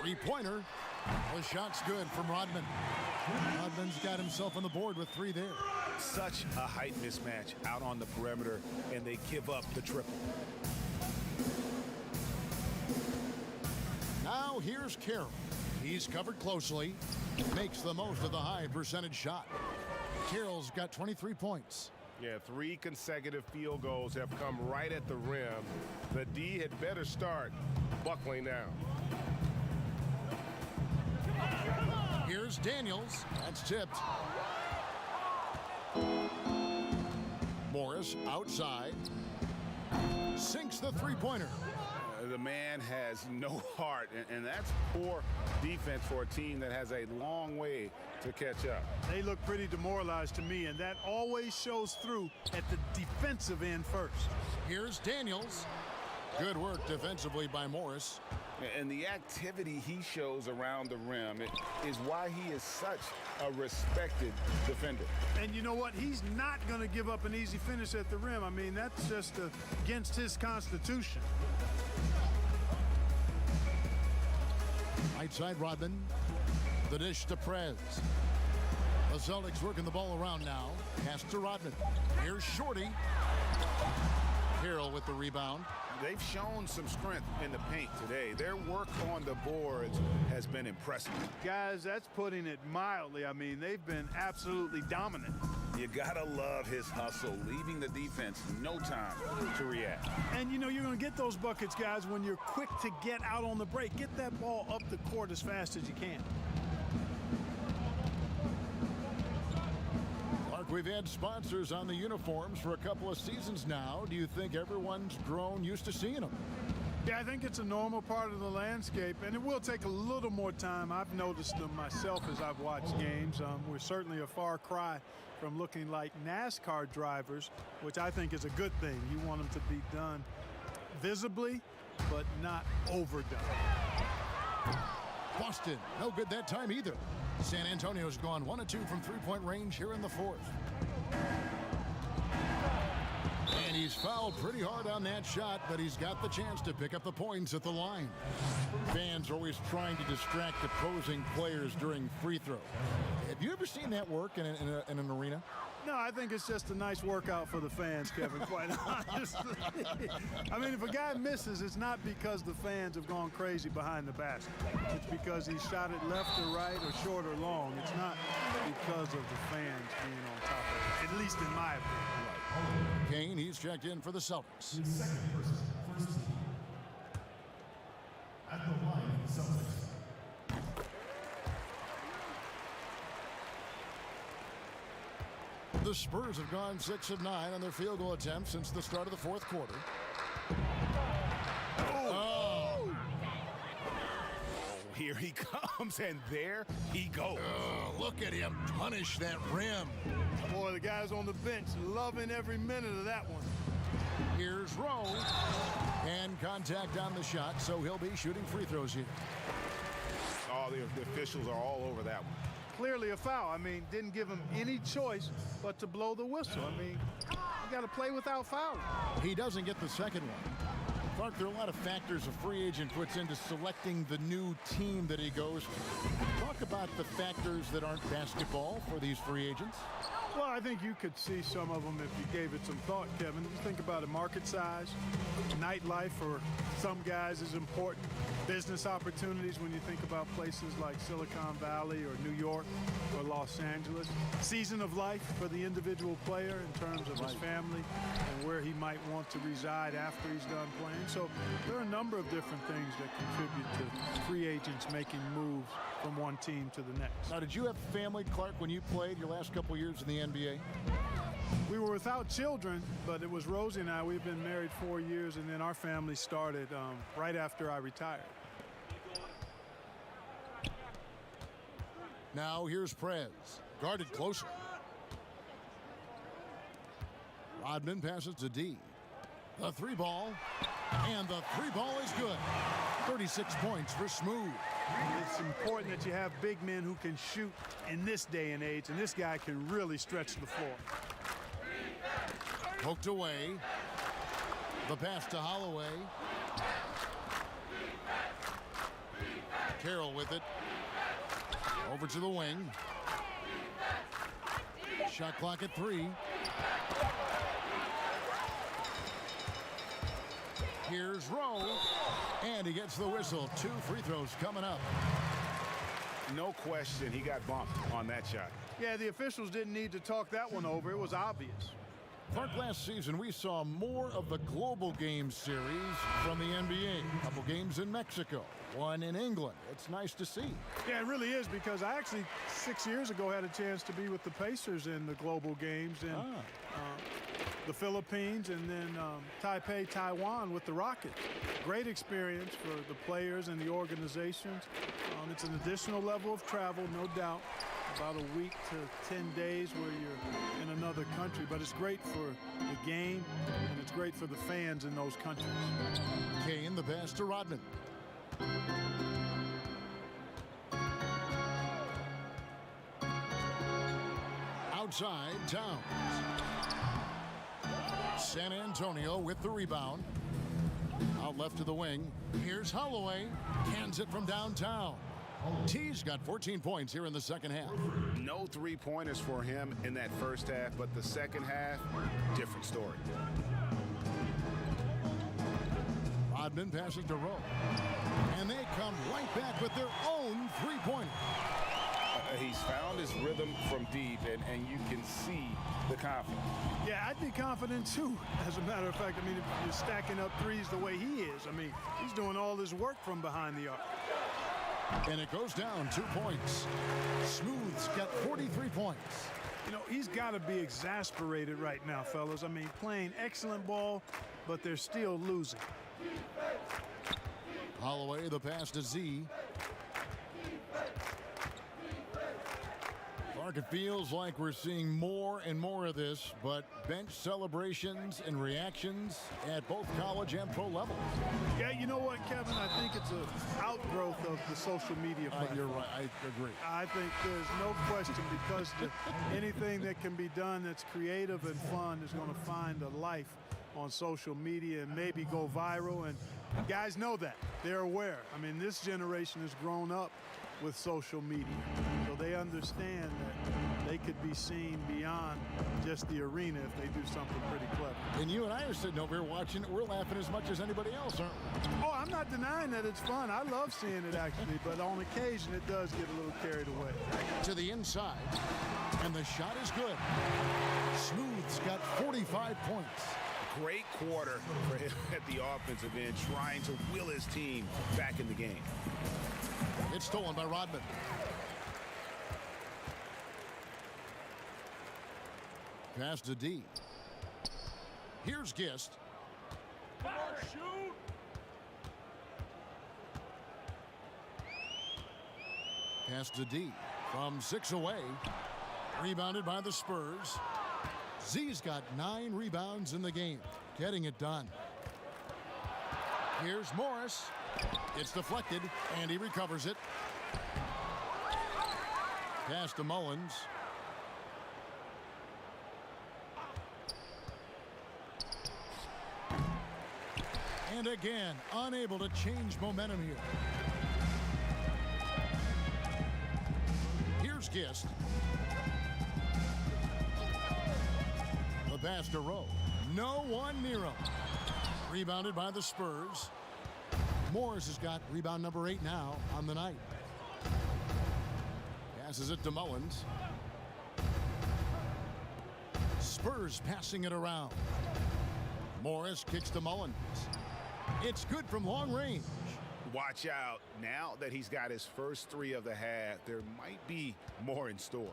Speaker 1: 3-pointer. The shot's good from Rodman. Rodman's got himself on the board with 3 there.
Speaker 2: Such a height mismatch out on the perimeter, and they give up the triple.
Speaker 1: Now here's Carroll. He's covered closely. Makes the most of the high percentage shot. Carroll's got 23 points.
Speaker 5: Yeah, 3 consecutive field goals have come right at the rim. The D had better start buckling down.
Speaker 1: Here's Daniels. That's tipped. Morris outside. Sinks the 3-pointer.
Speaker 2: The man has no heart, and that's poor defense for a team that has a long way to catch up.
Speaker 3: They look pretty demoralized to me, and that always shows through at the defensive end first.
Speaker 1: Here's Daniels. Good work defensively by Morris.
Speaker 2: And the activity he shows around the rim is why he is such a respected defender.
Speaker 3: And you know what? He's not going to give up an easy finish at the rim. I mean, that's just against his constitution.
Speaker 1: Right side, Rodman. The dish to Prez. The Celtics working the ball around now. Pass to Rodman. Here's Shorty. Carroll with the rebound.
Speaker 2: They've shown some strength in the paint today. Their work on the boards has been impressive.
Speaker 3: Guys, that's putting it mildly. I mean, they've been absolutely dominant.
Speaker 2: You gotta love his hustle, leaving the defense no time to react.
Speaker 3: And you know, you're going to get those buckets, guys, when you're quick to get out on the break. Get that ball up the court as fast as you can.
Speaker 1: We've had sponsors on the uniforms for a couple of seasons now. Do you think everyone's grown used to seeing them?
Speaker 3: Yeah, I think it's a normal part of the landscape, and it will take a little more time. I've noticed them myself as I've watched games. We're certainly a far cry from looking like NASCAR drivers, which I think is a good thing. You want them to be done visibly, but not overdone.
Speaker 1: Boston, no good that time either. San Antonio's gone 1 of 2 from three-point range here in the fourth. And he's fouled pretty hard on that shot, but he's got the chance to pick up the points at the line. Fans are always trying to distract opposing players during free throw. Have you ever seen that work in an arena?
Speaker 3: No, I think it's just a nice workout for the fans, Kevin, quite honestly. I mean, if a guy misses, it's not because the fans have gone crazy behind the basket. It's because he shot it left or right or short or long. It's not because of the fans being on top of it, at least in my opinion.
Speaker 1: Kane, he's checked in for the Celtics.
Speaker 6: The second person, first team. At the line, Celtics.
Speaker 1: The Spurs have gone 6 of 9 on their field goal attempts since the start of the fourth quarter. Oh.
Speaker 2: Here he comes, and there he goes.
Speaker 1: Oh, look at him punish that rim.
Speaker 3: Boy, the guys on the bench loving every minute of that one.
Speaker 1: Here's Rowe. And contact on the shot, so he'll be shooting free throws here.
Speaker 2: Oh, the officials are all over that one.
Speaker 3: Clearly a foul. I mean, didn't give him any choice but to blow the whistle. I mean, you got to play without fouling.
Speaker 1: He doesn't get the second one. Clark, there are a lot of factors a free agent puts into selecting the new team that he goes to. Talk about the factors that aren't basketball for these free agents.
Speaker 3: Well, I think you could see some of them if you gave it some thought, Kevin. You think about it, market size, nightlife for some guys is important. Business opportunities when you think about places like Silicon Valley or New York or Los Angeles. Season of life for the individual player in terms of his family and where he might want to reside after he's done playing. So there are a number of different things that contribute to free agents making moves from one team to the next.
Speaker 1: Now, did you have family, Clark, when you played your last couple years in the NBA?
Speaker 3: We were without children, but it was Rosie and I. We've been married 4 years, and then our family started right after I retired.
Speaker 1: Now here's Prez, guarded closer. Rodman passes to D. The three ball, and the three ball is good. 36 points for Smooth.
Speaker 3: It's important that you have big men who can shoot in this day and age, and this guy can really stretch the floor.
Speaker 1: Poked away. The pass to Holloway. Carroll with it. Over to the wing. Shot clock at 3. Here's Rowe. And he gets the whistle. 2 free throws coming up.
Speaker 2: No question, he got bumped on that shot.
Speaker 3: Yeah, the officials didn't need to talk that one over. It was obvious.
Speaker 1: Clark, last season we saw more of the global game series from the NBA. A couple games in Mexico, one in England. It's nice to see.
Speaker 3: Yeah, it really is, because I actually 6 years ago had a chance to be with the Pacers in the global games in the Philippines, and then Taipei, Taiwan with the Rockets. Great experience for the players and the organizations. It's an additional level of travel, no doubt. About a week to 10 days where you're in another country, but it's great for the game and it's great for the fans in those countries.
Speaker 1: Kane, the pass to Rodman. Outside, Towns. San Antonio with the rebound. Out left to the wing. Here's Holloway. Cans it from downtown. T's got 14 points here in the second half.
Speaker 2: No three-pointers for him in that first half, but the second half, different story.
Speaker 1: Rodman passes to Rowe. And they come right back with their own three-pointer.
Speaker 2: He's found his rhythm from deep, and you can see the confidence.
Speaker 3: Yeah, I'd be confident too. As a matter of fact, I mean, if you're stacking up threes the way he is, I mean, he's doing all his work from behind the arc.
Speaker 1: And it goes down 2 points. Smooth's got 43 points.
Speaker 3: You know, he's got to be exasperated right now, fellas. I mean, playing excellent ball, but they're still losing.
Speaker 1: Holloway, the pass to Z. Clark, it feels like we're seeing more and more of this, but bench celebrations and reactions at both college and pro levels.
Speaker 3: Yeah, you know what, Kevin? I think it's an outgrowth of the social media platform.
Speaker 1: You're right. I agree.
Speaker 3: I think there's no question because anything that can be done that's creative and fun is going to find a life on social media and maybe go viral. And guys know that. They're aware. I mean, this generation has grown up with social media. So they understand that they could be seen beyond just the arena if they do something pretty clever.
Speaker 1: And you and I are sitting over here watching it. We're laughing as much as anybody else, aren't we?
Speaker 3: Oh, I'm not denying that it's fun. I love seeing it, actually. But on occasion, it does get a little carried away.
Speaker 1: To the inside. And the shot is good. Smooth's got 45 points.
Speaker 2: Great quarter for him at the offensive end, trying to will his team back in the game.
Speaker 1: It's stolen by Rodman. Pass to D. Here's Gist. Pass to D. From 6 away. Rebounded by the Spurs. Z's got 9 rebounds in the game. Getting it done. Here's Morris. It's deflected, and he recovers it. Pass to Mullins. And again, unable to change momentum here. Here's Gist. The pass to Rowe. No one near him. Rebounded by the Spurs. Morris has got rebound number 8 now on the night. Passes it to Mullins. Spurs passing it around. Morris kicks to Mullins. It's good from long range.
Speaker 2: Watch out. Now that he's got his first 3 of the half, there might be more in store.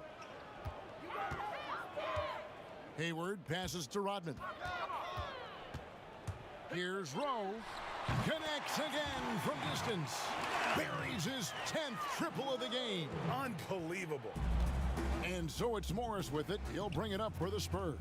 Speaker 1: Hayward passes to Rodman. Here's Rowe. Connects again from distance. Buries his 10th triple of the game.
Speaker 2: Unbelievable.
Speaker 1: And so it's Morris with it. He'll bring it up for the Spurs.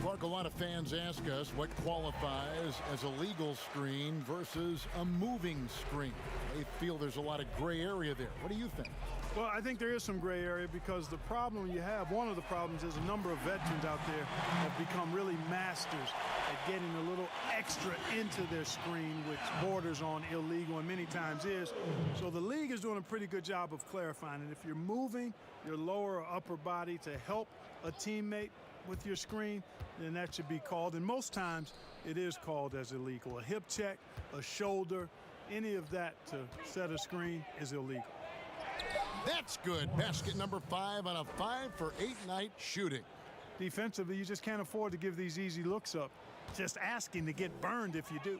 Speaker 1: Clark, a lot of fans ask us what qualifies as a legal screen versus a moving screen. They feel there's a lot of gray area there. What do you think?
Speaker 3: Well, I think there is some gray area because the problem you have, one of the problems is a number of veterans out there have become really masters at getting a little extra into their screen, which borders on illegal and many times is. So the league is doing a pretty good job of clarifying it. If you're moving your lower or upper body to help a teammate with your screen, then that should be called. And most times it is called as illegal. A hip check, a shoulder, any of that to set a screen is illegal.
Speaker 1: That's good. Basket number 5 on a 5-for-8 night shooting.
Speaker 3: Defensively, you just can't afford to give these easy looks up. Just asking to get burned if you do.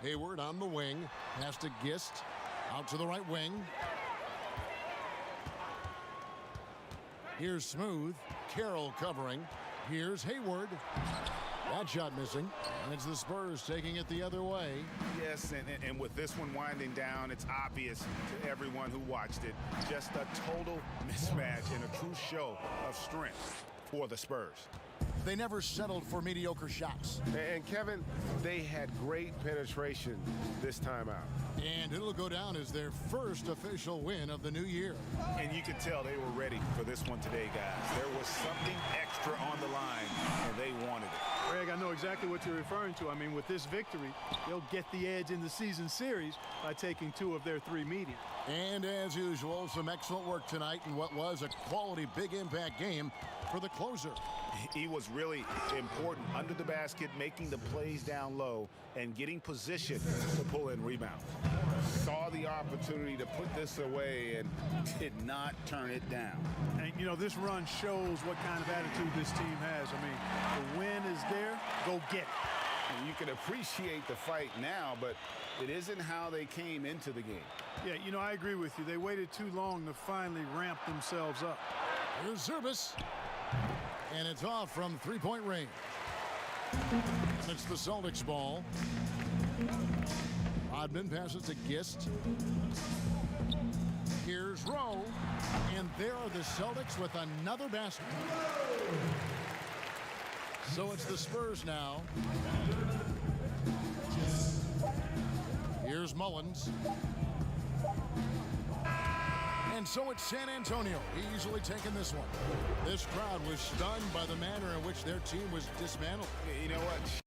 Speaker 1: Hayward on the wing. Pass to Gist. Out to the right wing. Here's Smooth. Carroll covering. Here's Hayward. That shot missing. And it's the Spurs taking it the other way.
Speaker 2: Yes, and with this one winding down, it's obvious to everyone who watched it. Just a total mismatch and a true show of strength for the Spurs.
Speaker 1: They never settled for mediocre shots.
Speaker 5: And Kevin, they had great penetration this time out.
Speaker 1: And it'll go down as their first official win of the new year.
Speaker 2: And you could tell they were ready for this one today, guys. There was something extra on the line, and they wanted it.
Speaker 3: Greg, I know exactly what you're referring to. I mean, with this victory, they'll get the edge in the season series by taking 2 of their 3 meetings.
Speaker 1: And as usual, some excellent work tonight in what was a quality big impact game for the closer.
Speaker 2: He was really important under the basket, making the plays down low and getting position to pull in rebounds. Saw the opportunity to put this away and did not turn it down.
Speaker 3: And, you know, this run shows what kind of attitude this team has. I mean, the win is there, go get it.
Speaker 2: And you can appreciate the fight now, but it isn't how they came into the game.
Speaker 3: Yeah, you know, I agree with you. They waited too long to finally ramp themselves up.
Speaker 1: Here's Zurbis. And it's off from three-point range. And it's the Celtics ball. Rodman passes to Gist. Here's Rowe. And there are the Celtics with another basket. So it's the Spurs now. Here's Mullins. And so it's San Antonio easily taking this one. This crowd was stunned by the manner in which their team was dismantled.
Speaker 2: You know what?